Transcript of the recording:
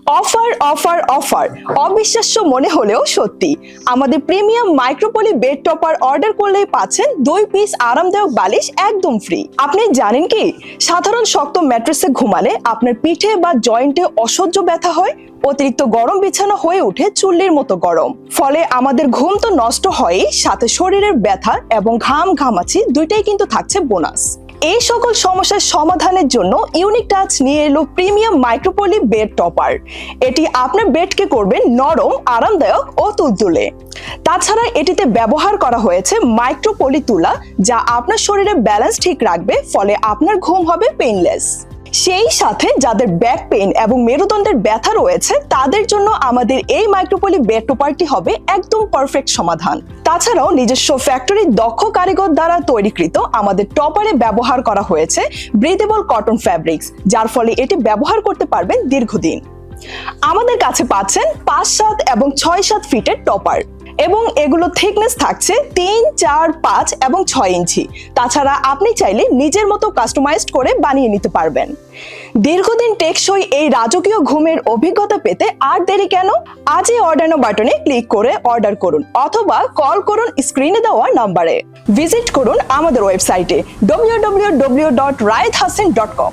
Offer offer offer, অবিশ্বাস্য মনে হলেও সত্যি। আমাদের premium micro poly bed topper order করলেই পাচ্ছেন 2 পিস আরামদায়ক বালিশ একদম ফ্রি। আপনি জানেন কি, সাধারণ শক্ত ম্যাট্রেসে ঘুমালে আপনার পিঠে বা জয়েন্টে অসহ্য ব্যথা হয়, অতিরিক্ত গরম বিছানা হয়ে ওঠে চুল্লির মতো গরম। ফলে আমাদের ঘুম তো নষ্ট হয়ই, সাথে শরীরের ব্যথা এবং ঘামাচি দুইটাই কিন্তু থাকছে বোনাস। এই সকল সমস্যার সমাধানের জন্য ইউনিক টাচ নিয়ে এলো প্রিমিয়াম মাইক্রোপলি বেড টপার। এটি আপনার বেডকে করবে নরম, আরামদায়ক ও তুলতুলে। তাছাড়া এটিতে ব্যবহার করা হয়েছে মাইক্রোপলি তুলা, যা আপনার শরীরের ব্যালেন্স ঠিক রাখবে, ফলে আপনার ঘুম হবে পেইনলেস। সেই সাথে যাদের ব্যাক পেইন এবং মেরুদণ্ডের ব্যথা রয়েছে তাদের জন্য আমাদের এই মাইক্রোপলি বেড টপারটি হবে একদম পারফেক্ট সমাধান। তাছাড়াও নিজস্ব ফ্যাক্টরির দক্ষ কারিগর দ্বারা তৈরিকৃত আমাদের টপারে ব্যবহার করা হয়েছে ব্রিদেবল কটন ফ্যাব্রিক্স, যার ফলে এটি ব্যবহার করতে পারবেন দীর্ঘদিন। আমাদের কাছে পাচ্ছেন 5, 7 এবং 6, 7 ফিটের টপার, এবং এগুলো থিকনেস থাকছে 3, 4, 5 এবং 6 ইঞ্চি। তাছাড়া আপনি চাইলে নিজের মতো কাস্টমাইজড করে বানিয়ে নিতে পারবেন। দীর্ঘদিন টেকসই এই রাজকীয় ঘুমের অভিজ্ঞতা পেতে আর দেরি কেন? আজই অর্ডার নাও বাটনে ক্লিক করে অর্ডার করুন অথবা কল করুন স্ক্রিনে দেওয়া নাম্বারে। ভিজিট করুন আমাদের ওয়েবসাইটে www.raedhasan.com।